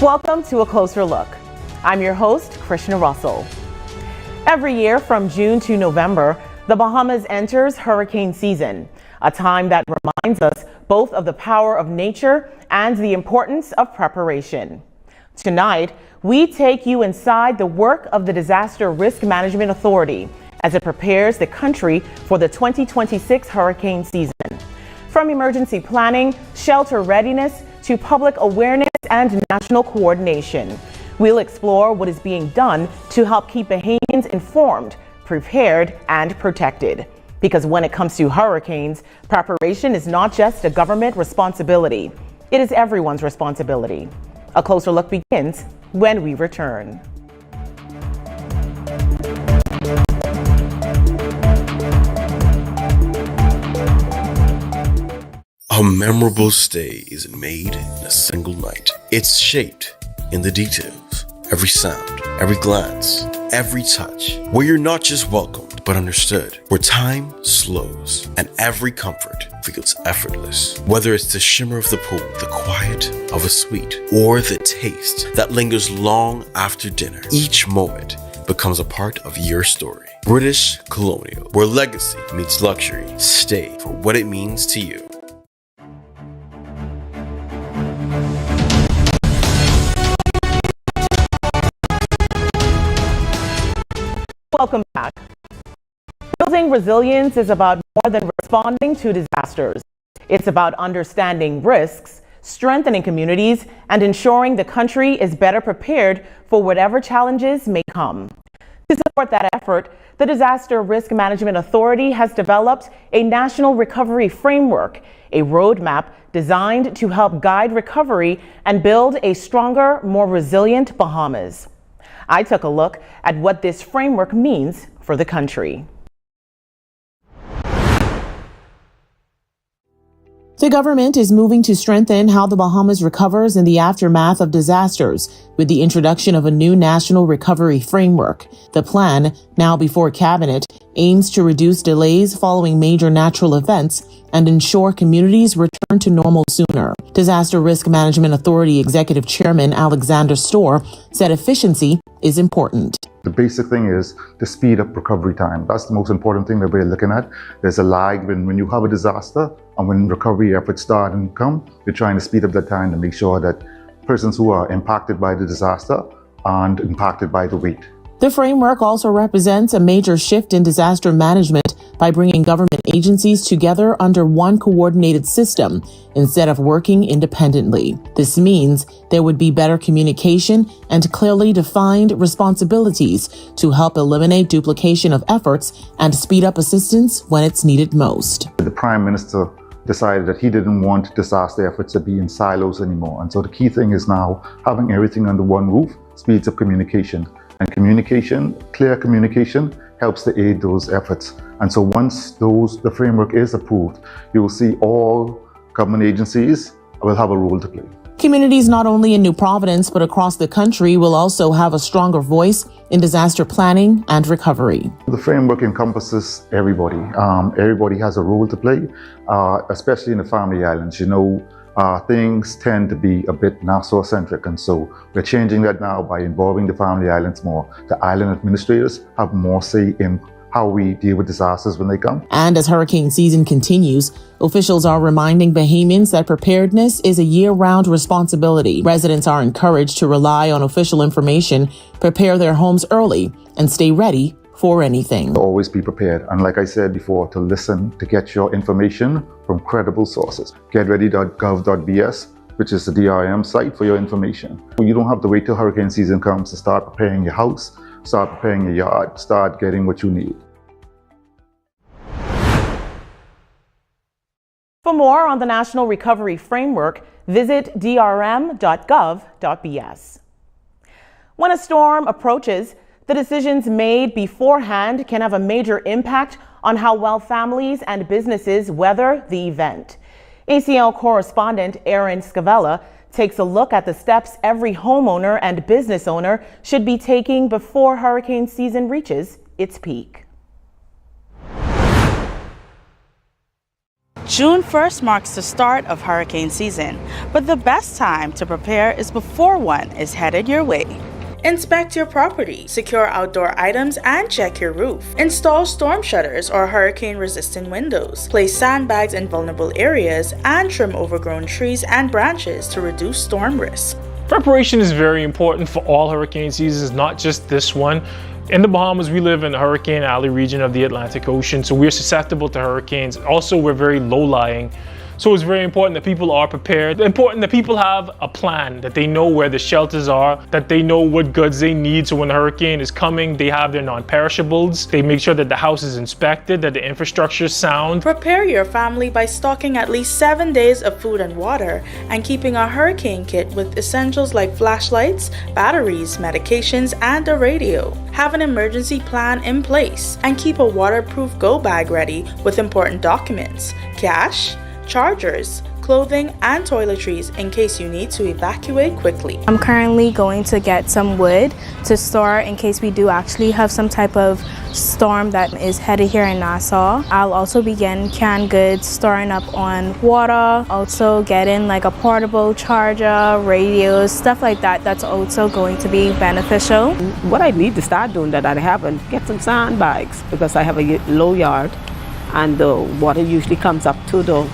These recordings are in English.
Welcome to A Closer Look. I'm your host, Krishna Russell. Every year from June to November, the Bahamas enters hurricane season, a time that reminds us both of the power of nature and the importance of preparation. Tonight, we take you inside the work of the Disaster Risk Management Authority as it prepares the country for the 2026 hurricane season. From emergency planning, shelter readiness, to public awareness and national coordination, we'll explore what is being done to help keep Bahamians informed, prepared, and protected. Because when it comes to hurricanes, preparation is not just a government responsibility. It is everyone's responsibility. A Closer Look begins when we return. A memorable stay isn't made in a single night. It's shaped in the details. Every sound, every glance, every touch. Where you're not just welcomed, but understood. Where time slows and every comfort feels effortless. Whether it's the shimmer of the pool, the quiet of a suite, or the taste that lingers long after dinner, each moment becomes a part of your story. British Colonial, where legacy meets luxury. Stay for what it means to you. Welcome back. Building resilience is about more than responding to disasters. It's about understanding risks, strengthening communities, and ensuring the country is better prepared for whatever challenges may come. To support that effort, the Disaster Risk Management Authority has developed a national recovery framework, a roadmap designed to help guide recovery and build a stronger, more resilient Bahamas. I took a look at what this framework means for the country. The government is moving to strengthen how the Bahamas recovers in the aftermath of disasters with the introduction of a new national recovery framework. The plan, now before Cabinet, aims to reduce delays following major natural events and ensure communities return to normal sooner. Disaster Risk Management Authority Executive Chairman Alexander Storr said efficiency is important. The basic thing is to speed up recovery time. That's the most important thing that we're looking at. There's a lag when you have a disaster and when recovery efforts start and come, we're trying to speed up that time to make sure that persons who are impacted by the disaster aren't impacted by the wait. The framework also represents a major shift in disaster management by bringing government agencies together under one coordinated system instead of working independently. This means there would be better communication and clearly defined responsibilities to help eliminate duplication of efforts and speed up assistance when it's needed most. The Prime Minister decided that he didn't want disaster efforts to be in silos anymore. And so the key thing is now having everything under one roof speeds up communication. And communication, clear communication, helps to aid those efforts. And so once the framework is approved, you will see all government agencies will have a role to play. Communities not only in New Providence but across the country will also have a stronger voice in disaster planning and recovery. The framework encompasses everybody. Everybody has a role to play, especially in the Family Islands. Things tend to be a bit Nassau-centric, and so we're changing that now by involving the Family Islands more. The island administrators have more say in how we deal with disasters when they come. And as hurricane season continues, officials are reminding Bahamians that preparedness is a year-round responsibility. Residents are encouraged to rely on official information, prepare their homes early, and stay ready for anything. Always be prepared. And like I said before, to listen, to get your information from credible sources. Getready.gov.bs, which is the DRM site for your information. You don't have to wait till hurricane season comes to start preparing your house, start preparing your yard, start getting what you need. For more on the National Recovery Framework, visit drm.gov.bs. When a storm approaches, the decisions made beforehand can have a major impact on how well families and businesses weather the event. ACL correspondent Aaron Scavella takes a look at the steps every homeowner and business owner should be taking before hurricane season reaches its peak. June 1st marks the start of hurricane season, but the best time to prepare is before one is headed your way. Inspect your property, secure outdoor items, and check your roof. Install storm shutters or hurricane-resistant windows. Place sandbags in vulnerable areas and trim overgrown trees and branches to reduce storm risk. Preparation is very important for all hurricane seasons, not just this one. In the Bahamas, we live in the Hurricane Alley region of the Atlantic Ocean, so we're susceptible to hurricanes. Also, we're very low-lying. So it's very important that people are prepared. Important that people have a plan, that they know where the shelters are, that they know what goods they need. So when the hurricane is coming, they have their non-perishables. They make sure that the house is inspected, that the infrastructure is sound. Prepare your family by stocking at least 7 days of food and water and keeping a hurricane kit with essentials like flashlights, batteries, medications, and a radio. Have an emergency plan in place and keep a waterproof go bag ready with important documents, cash, chargers, clothing, and toiletries in case you need to evacuate quickly. I'm currently going to get some wood to store in case we do actually have some type of storm that is headed here in Nassau. I'll also begin canned goods, storing up on water, also getting like a portable charger, radios, stuff like that. That's also going to be beneficial. What I need to start doing that I haven't, get some sandbags because I have a low yard and the water usually comes up to the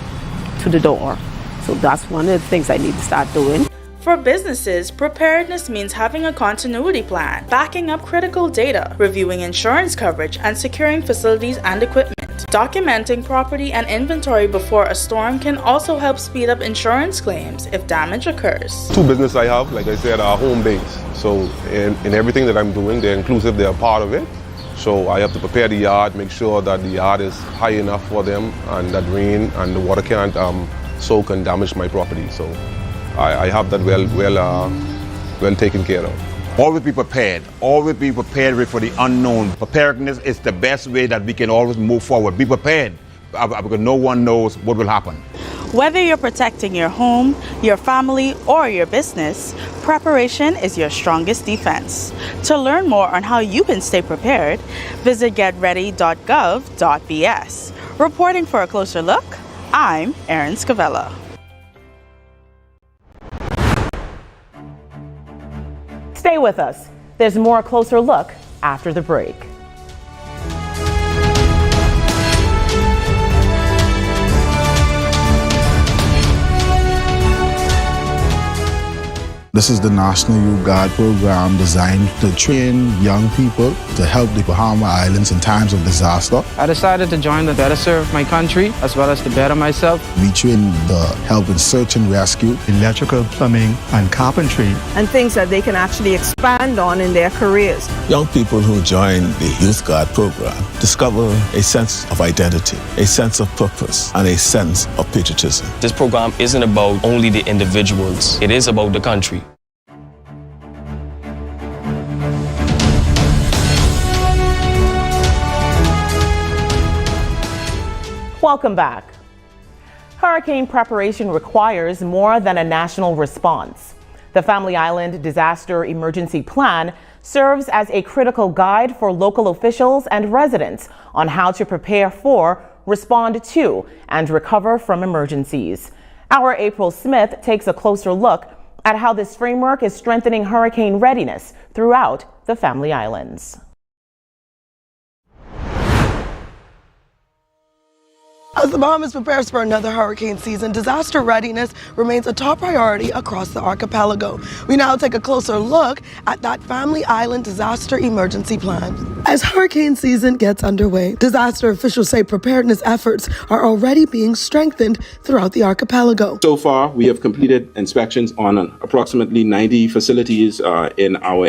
door. So that's one of the things I need to start doing. For businesses, preparedness means having a continuity plan, backing up critical data, reviewing insurance coverage, and securing facilities and equipment. Documenting property and inventory before a storm can also help speed up insurance claims if damage occurs. Two businesses I have, like I said, are home based. So in everything that I'm doing, they're inclusive, they're part of it. So I have to prepare the yard, make sure that the yard is high enough for them and that rain and the water can't soak and damage my property. So I have that well taken care of. Always be prepared. Always be prepared for the unknown. Preparedness is the best way that we can always move forward. Be prepared because no one knows what will happen. Whether you're protecting your home, your family, or your business, preparation is your strongest defense. To learn more on how you can stay prepared, visit getready.gov.bs. Reporting for a closer look, I'm Erin Scavella. Stay with us. There's more closer look after the break. This is the National Youth Guard program designed to train young people to help the Bahamas Islands in times of disaster. I decided to join to better serve my country as well as to better myself. We train the help in search and rescue, electrical, plumbing, and carpentry, and things that they can actually expand on in their careers. Young people who join the Youth Guard program discover a sense of identity, a sense of purpose, and a sense of patriotism. This program isn't about only the individuals, it is about the country. Welcome back. Hurricane preparation requires more than a national response. The Family Island Disaster Emergency Plan serves as a critical guide for local officials and residents on how to prepare for, respond to, and recover from emergencies. Our April Smith takes a closer look at how this framework is strengthening hurricane readiness throughout the Family Islands. As the Bahamas prepares for another hurricane season, disaster readiness remains a top priority across the archipelago. We now take a closer look at that Family Island Disaster Emergency Plan. As hurricane season gets underway, disaster officials say preparedness efforts are already being strengthened throughout the archipelago. So far, we have completed inspections on approximately 90 facilities in our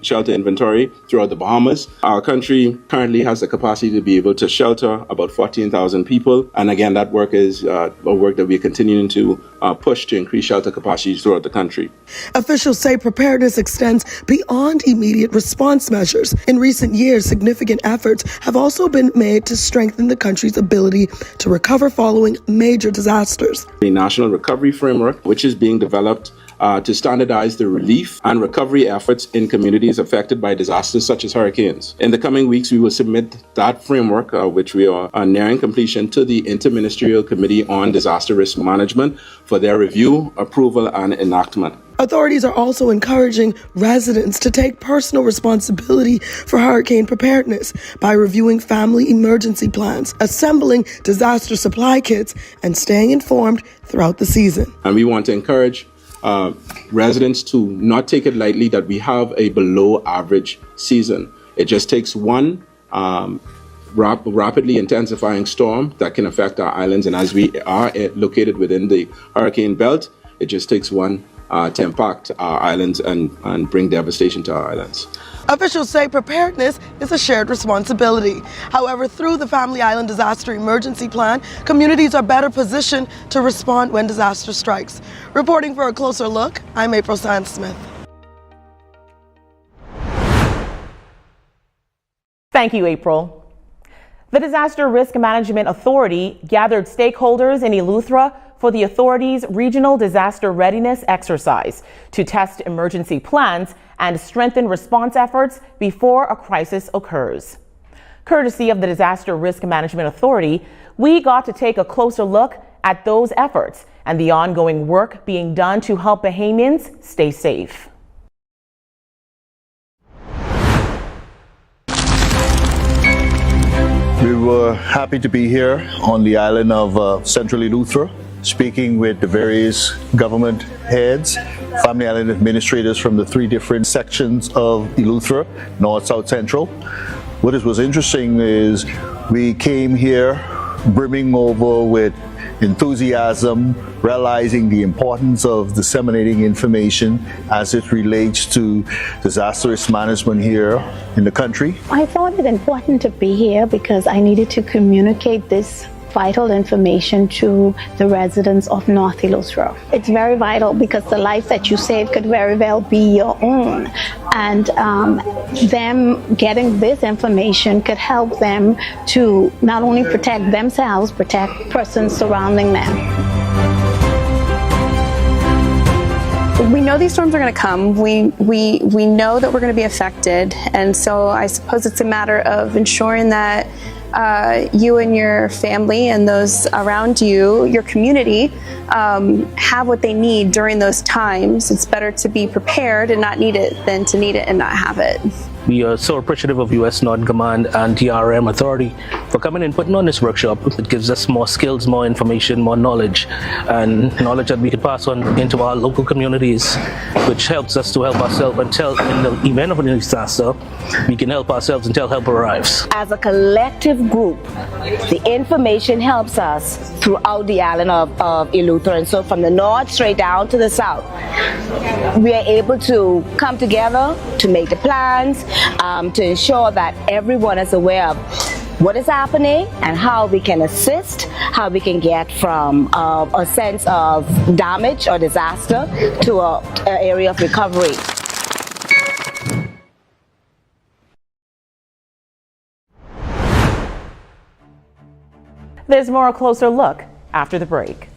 shelter inventory throughout the Bahamas. Our country currently has the capacity to be able to shelter about 14,000 people. And again, that work is a work that we're continuing to push to increase shelter capacities throughout the country. Officials say preparedness extends beyond immediate response measures. In recent years, significant efforts have also been made to strengthen the country's ability to recover following major disasters. The National Recovery Framework, which is being developed to standardize the relief and recovery efforts in communities affected by disasters such as hurricanes. In the coming weeks, we will submit that framework, which we are nearing completion, to the Interministerial Committee on Disaster Risk Management for their review, approval, and enactment. Authorities are also encouraging residents to take personal responsibility for hurricane preparedness by reviewing family emergency plans, assembling disaster supply kits, and staying informed throughout the season. And we want to encourage residents to not take it lightly that we have a below average season. It just takes one rapidly intensifying storm that can affect our islands. And as we are located within the hurricane belt, it just takes one to impact our islands and bring devastation to our islands. Officials say preparedness is a shared responsibility. However, through the Family Island Disaster Emergency Plan, communities are better positioned to respond when disaster strikes. Reporting for A Closer Look, I'm April Sandsmith. Thank you, April. The Disaster Risk Management Authority gathered stakeholders in Eleuthera for the authority's regional disaster readiness exercise to test emergency plans and strengthen response efforts before a crisis occurs. Courtesy of the Disaster Risk Management Authority, we got to take a closer look at those efforts and the ongoing work being done to help Bahamians stay safe. We were happy to be here on the island of Central Eleuthera, speaking with the various government heads, Family Island administrators from the 3 different sections of Eleuthera, North, South, Central. What was interesting is we came here brimming over with enthusiasm, realizing the importance of disseminating information as it relates to disaster risk management here in the country. I thought it important to be here because I needed to communicate this vital information to the residents of North Eleuthera. It's very vital because the life that you save could very well be your own. And them getting this information could help them to not only protect themselves, protect persons surrounding them. We know these storms are going to come. We know that we're going to be affected. And so I suppose it's a matter of ensuring that you and your family and those around you, your community, have what they need during those times. It's better to be prepared and not need it than to need it and not have it. We are so appreciative of U.S. Northern Command and DRM Authority for coming and putting on this workshop. It gives us more skills, more information, more knowledge, and knowledge that we can pass on into our local communities, which helps us to help ourselves until in the event of a disaster, we can help ourselves until help arrives. As a collective group, the information helps us throughout the island of Eleuthera, and so from the north straight down to the south, we are able to come together to make the plans, to ensure that everyone is aware of what is happening and how we can assist, how we can get from a sense of damage or disaster to an area of recovery. There's more A Closer Look after the break.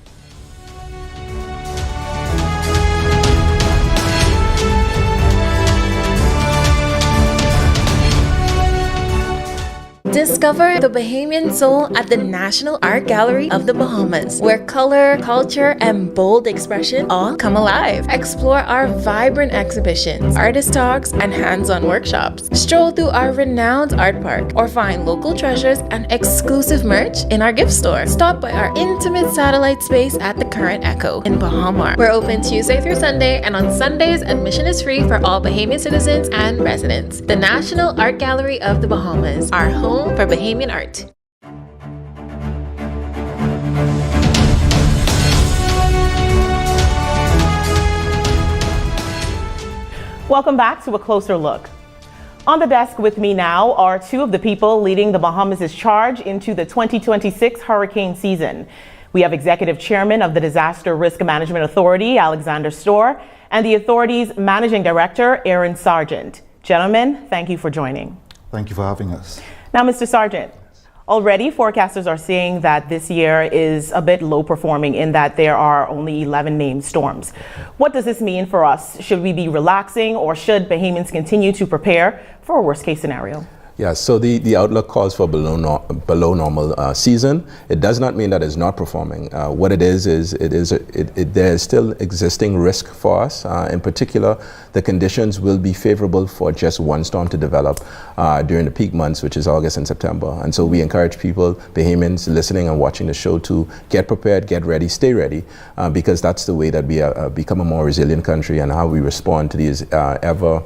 Discover the Bahamian soul at the National Art Gallery of the Bahamas, where color, culture, and bold expression all come alive. Explore our vibrant exhibitions, artist talks, and hands-on workshops. Stroll through our renowned art park, or find local treasures and exclusive merch in our gift store. Stop by our intimate satellite space at the Current Echo in Bahamas. We're open Tuesday through Sunday, and on Sundays, admission is free for all Bahamian citizens and residents. The National Art Gallery of the Bahamas, our home for Bahamian art. Welcome back to A Closer Look. On the desk with me now are 2 of the people leading the Bahamas' charge into the 2026 hurricane season. We have Executive Chairman of the Disaster Risk Management Authority, Alexander Storr, and the authority's Managing Director, Aaron Sargent. Gentlemen, thank you for joining. Thank you for having us. Now, Mr. Sargent, Already, forecasters are saying that this year is a bit low performing in that there are only 11 named storms. What does this mean for us? Should we be relaxing, or should Bahamians continue to prepare for a worst case scenario? Yeah, so the outlook calls for below normal season. It does not mean that it's not performing. What it is there is still existing risk for us. In particular, the conditions will be favorable for just one storm to develop during the peak months, which is August and September. And so we encourage people, Bahamians listening and watching the show, to get prepared, get ready, stay ready, because that's the way that we become a more resilient country, and how we respond to these ever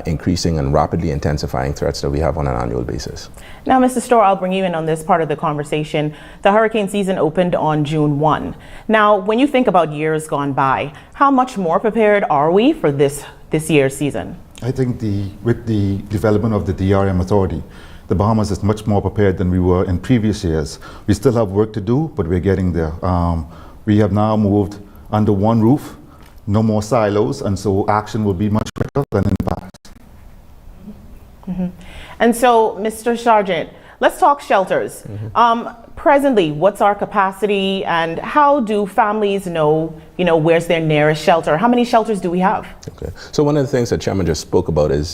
increasing and rapidly intensifying threats that we have on an annual basis. Now, Mr. Storr, I'll bring you in on this part of the conversation. The hurricane season opened on June 1. Now, when you think about years gone by, how much more prepared are we for this year's season? I think with the development of the DRM authority, the Bahamas is much more prepared than we were in previous years. We still have work to do, but we're getting there. We have now moved under one roof, no more silos, and so action will be much quicker than in the past. Mm-hmm. And so, Mr. Sergeant, let's talk shelters. Presently, what's our capacity, and how do families know, where's their nearest shelter? How many shelters do we have? Okay. So one of the things that Chairman just spoke about is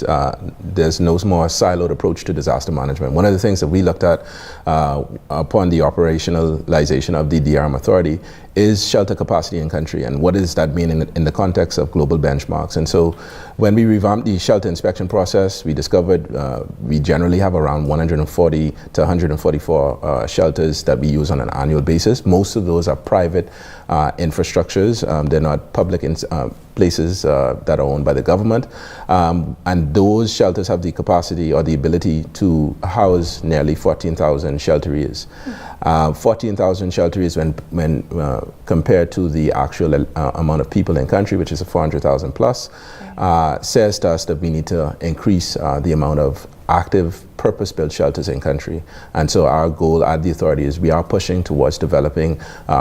there's no more siloed approach to disaster management. One of the things that we looked at upon the operationalization of the DRM authority is shelter capacity in country, and what does that mean in the context of global benchmarks. And so when we revamped the shelter inspection process, we discovered we generally have around 140 to 144 shelters that we use on an annual basis. Most of those are private infrastructures. They're not public places that are owned by the government. And those shelters have the capacity or the ability to house nearly 14,000 shelterees. 14,000 shelterees when compared to the actual amount of people in country, which is 400,000 plus, says to us that we need to increase the amount of active purpose-built shelters in country. And so our goal at the authority is we are pushing towards developing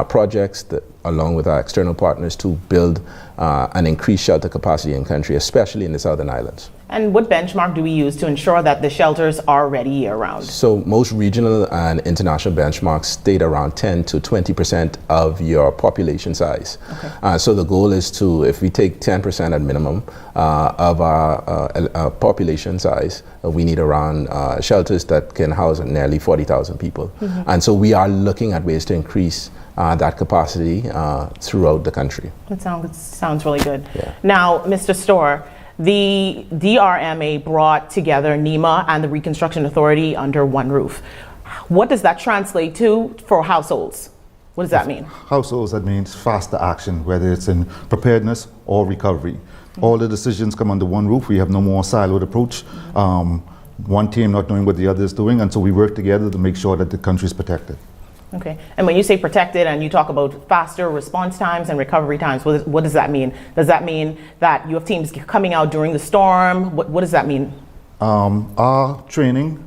projects that, along with our external partners, to build and increase shelter capacity in country, especially in the Southern Islands. And what benchmark do we use to ensure that the shelters are ready year-round? So most regional and international benchmarks state around 10 to 20% of your population size. Okay. So the goal is to, if we take 10% at minimum of our population size, we need around shelters that can house nearly 40,000 people. Mm-hmm. And so we are looking at ways to increase that capacity throughout the country. That sounds really good. Yeah. Now, Mr. Storr, the DRMA brought together NEMA and the Reconstruction Authority under one roof. What does that translate to for households? What does that mean? Households, that means faster action, whether it's in preparedness or recovery. Mm-hmm. All the decisions come under one roof. We have no more siloed approach. One team not knowing what the other is doing, and so we work together to make sure that the country is protected. Okay. And when you say protected and you talk about faster response times and recovery times, what does that mean? Does that mean that you have teams coming out during the storm? What does that mean? Our training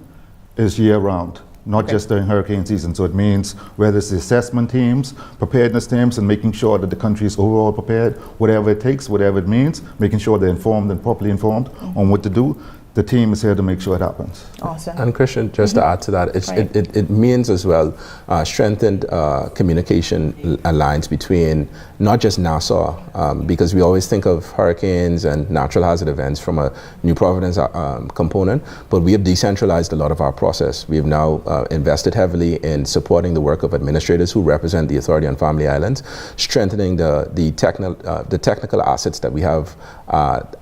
is year-round, not just during hurricane season. So it means whether it's the assessment teams, preparedness teams, and making sure that the country is overall prepared, whatever it takes, whatever it means, making sure they're informed and properly informed on what to do. The team is here to make sure it happens. Awesome. And Christian, just to add to that, it means as well strengthened communication lines between not just Nassau, because we always think of hurricanes and natural hazard events from a New Providence component, but we have decentralized a lot of our process. We have now invested heavily in supporting the work of administrators who represent the Authority on Family Islands, strengthening the technical assets that we have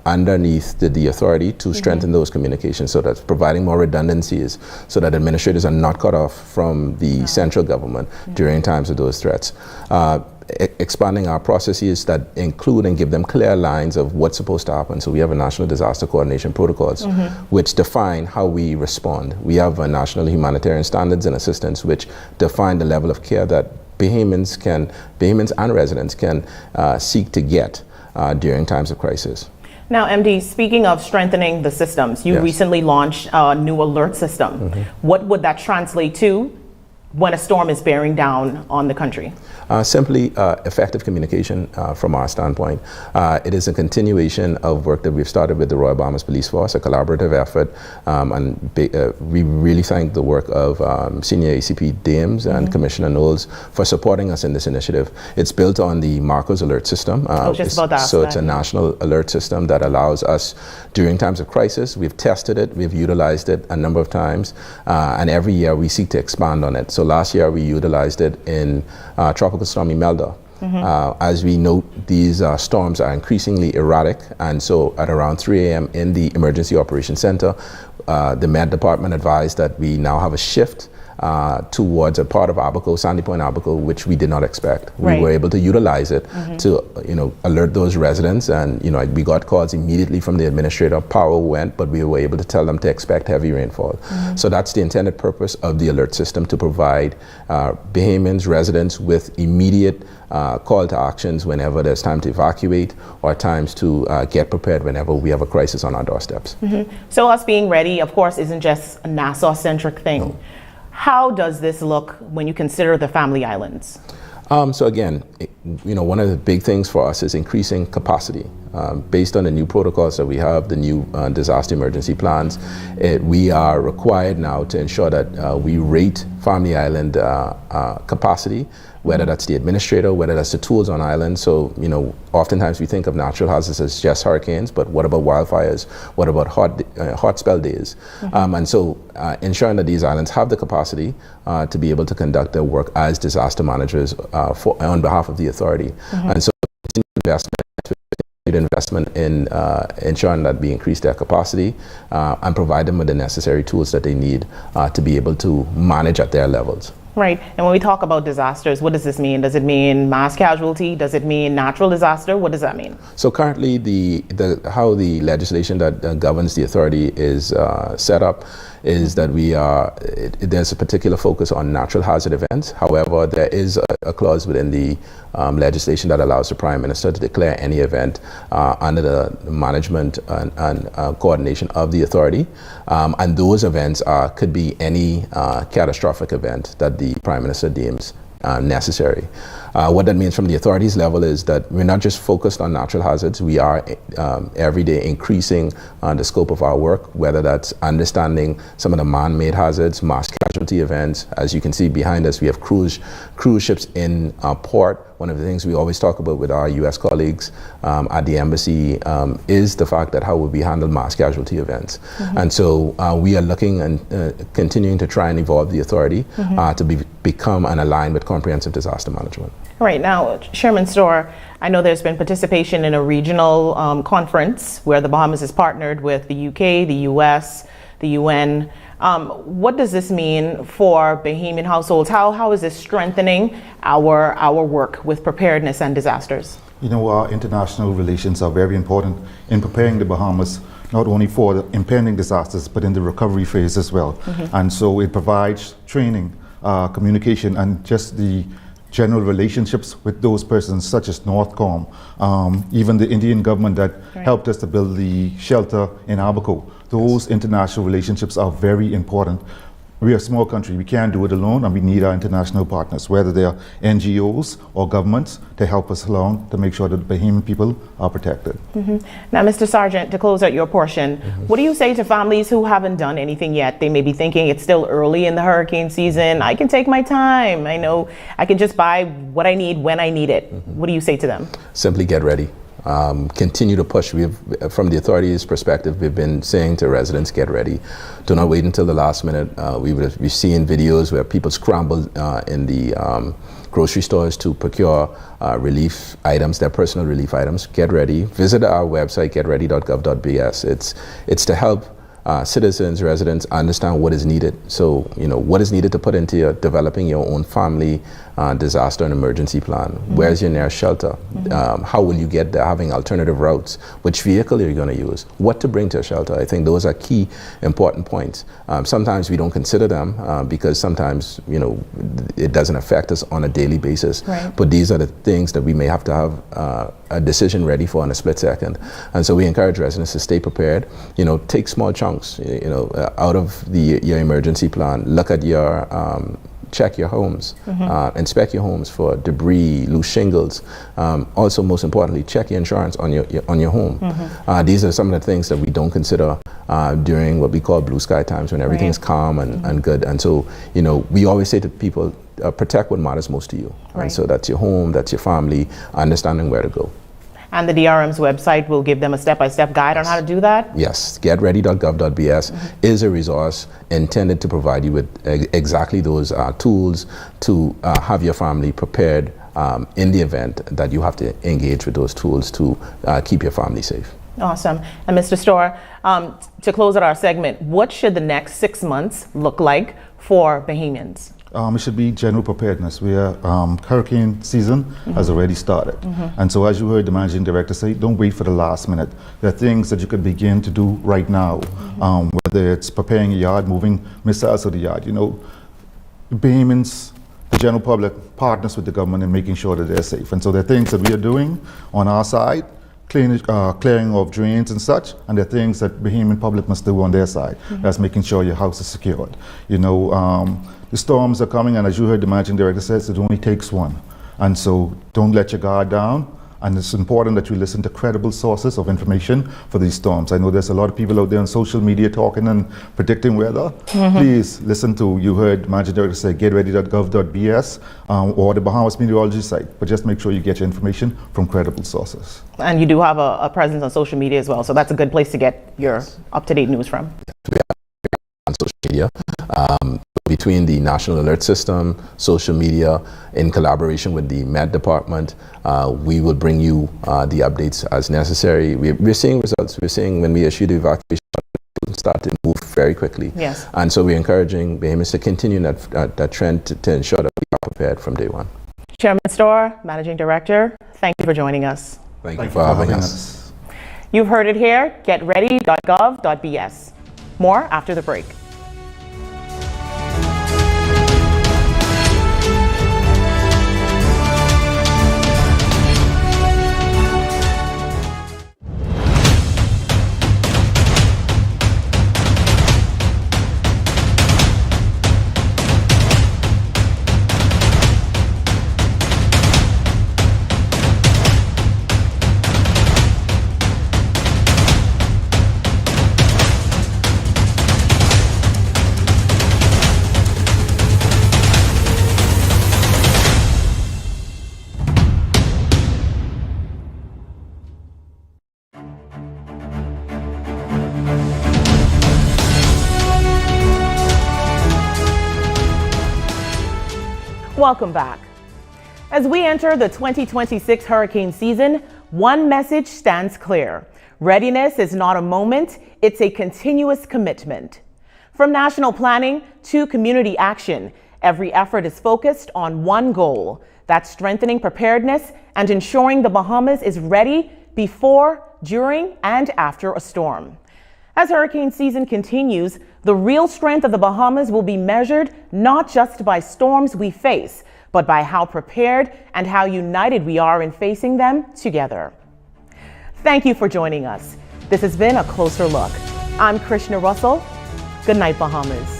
underneath the authority to strengthen those communications, so that's providing more redundancies so that administrators are not cut off from the central government during times of those threats. Expanding our processes that include and give them clear lines of what's supposed to happen. So we have a national disaster coordination protocols which define how we respond. We have a national humanitarian standards and assistance which define the level of care that Bahamians and residents can seek to get during times of crisis. Now, MD, speaking of strengthening the systems, you recently launched a new alert system. What would that translate to when a storm is bearing down on the country? Simply effective communication from our standpoint. It is a continuation of work that we've started with the Royal Bahamas Police Force, a collaborative effort, and we really thank the work of Senior ACP Dames and Commissioner Knowles for supporting us in this initiative. It's built on the Marcos alert system. So it's a national alert system that allows us, during times of crisis, we've tested it, we've utilized it a number of times, and every year we seek to expand on it. So last year we utilized it in Tropical Storm Imelda. As we note, these storms are increasingly erratic, and so at around 3 a.m. in the Emergency Operations Center, the Met Department advised that we now have a shift towards a part of Abaco, Sandy Point Abaco, which we did not expect. We were able to utilize it to, alert those residents, and we got calls immediately from the administrator. Power went, but we were able to tell them to expect heavy rainfall. So that's the intended purpose of the alert system, to provide Bahamians, residents with immediate call to actions whenever there's time to evacuate or times to get prepared whenever we have a crisis on our doorsteps. So us being ready, of course, isn't just a Nassau-centric thing. No. How does this look when you consider the Family Islands? So again, one of the big things for us is increasing capacity. Based on the new protocols that we have, the new disaster emergency plans, we are required now to ensure that we rate Family Island capacity, whether that's the administrator, whether that's the tools on island. So, oftentimes we think of natural hazards as just hurricanes, but what about wildfires? What about hot spell days? And so ensuring that these islands have the capacity to be able to conduct their work as disaster managers on behalf of the authority. And so investment in ensuring that we increase their capacity and provide them with the necessary tools that they need to be able to manage at their levels. Right. And when we talk about disasters, what does this mean? Does it mean mass casualty? Does it mean natural disaster? What does that mean? So currently, how the legislation that governs the authority is set up is that there's a particular focus on natural hazard events. However, there is a clause within the legislation that allows the Prime Minister to declare any event under the management and coordination of the authority. And those events could be any catastrophic event that the Prime Minister deems necessary. What that means from the authorities level is that we're not just focused on natural hazards. We are every day increasing the scope of our work, whether that's understanding some of the man-made hazards, mass casualty events. As you can see behind us, we have cruise ships in port. One of the things we always talk about with our U.S. colleagues at the embassy is the fact that how would we handle mass casualty events. And so we are looking and continuing to try and evolve the authority to become and align with comprehensive disaster management. Right. Now, Chairman Storr, I know there's been participation in a regional conference where the Bahamas is partnered with the UK, the US, the UN. What does this mean for Bahamian households? How is this strengthening our work with preparedness and disasters? Our international relations are very important in preparing the Bahamas not only for the impending disasters, but in the recovery phase as well. And so it provides training, communication, and just the general relationships with those persons, such as Northcom, even the Indian government that helped us to build the shelter in Abaco. Those international relationships are very important. We are a small country, we can't do it alone, and we need our international partners, whether they are NGOs or governments, to help us along to make sure that the Bahamian people are protected. Now, Mr. Sergeant, to close out your portion, what do you say to families who haven't done anything yet? They may be thinking it's still early in the hurricane season. I can take my time. I know I can just buy what I need when I need it. What do you say to them? Simply get ready. Continue to push. From the authorities' perspective, we've been saying to residents, get ready. Do not wait until the last minute. We've seen videos where people scramble in the grocery stores to procure relief items, their personal relief items. Get ready. Visit our website, getready.gov.bs. It's to help citizens, residents understand what is needed. So, what is needed to put into developing your own family disaster and emergency plan. Where's your nearest shelter? How will you get there? Having alternative routes. Which vehicle are you going to use? What to bring to a shelter? I think those are key important points. Sometimes we don't consider them because sometimes, it doesn't affect us on a daily basis. But these are the things that we may have to have a decision ready for in a split second. And so we encourage residents to stay prepared. Take small chunks, out of your emergency plan. Look at your check your homes, inspect your homes for debris, loose shingles. Also, most importantly, check your insurance on your home. These are some of the things that we don't consider during what we call blue sky times, when everything's calm and good. And so, you know, we always say to people, protect what matters most to you. And so that's your home, that's your family, understanding where to go. And the DRM's website will give them a step-by-step guide on how to do that? Yes, getready.gov.bs is a resource intended to provide you with exactly those tools to have your family prepared in the event that you have to engage with those tools to keep your family safe. Awesome. And Mr. Storr, to close out our segment, what should the next 6 months look like for Bahamians? It should be general preparedness. Hurricane season has already started. And so as you heard the managing director say, don't wait for the last minute. There are things that you could begin to do right now, whether it's preparing a yard, moving missiles to the yard. You know, Bahamians, the general public, partners with the government in making sure that they're safe. And so there are things that we are doing on our side, clearing of drains and such, and there are things that Bahamian public must do on their side. That's making sure your house is secured. You know, the storms are coming, and as you heard the managing director says, it only takes one. And so don't let your guard down. And it's important that you listen to credible sources of information for these storms. I know there's a lot of people out there on social media talking and predicting weather. Please listen to, you heard managing director say, getready.gov.bs or the Bahamas meteorology site. But just make sure you get your information from credible sources. And you do have a presence on social media as well, so that's a good place to get your up-to-date news from. We are on social media. Between the National Alert System, social media, in collaboration with the Met Department, we will bring you the updates as necessary. We're seeing results. We're seeing when we issue the evacuation, start to move very quickly. Yes. And so we're encouraging Bahamians to continue that trend to ensure that we are prepared from day one. Chairman Storr, Managing Director, thank you for joining us. Thank you for having us. You've heard it here, getready.gov.bs. More after the break. Welcome back. As we enter the 2026 hurricane season, one message stands clear. Readiness is not a moment, it's a continuous commitment. From national planning to community action, every effort is focused on one goal, that's strengthening preparedness and ensuring the Bahamas is ready before, during, and after a storm. As hurricane season continues, the real strength of the Bahamas will be measured not just by storms we face, but by how prepared and how united we are in facing them together. Thank you for joining us. This has been A Closer Look. I'm Krishna Russell. Good night, Bahamas.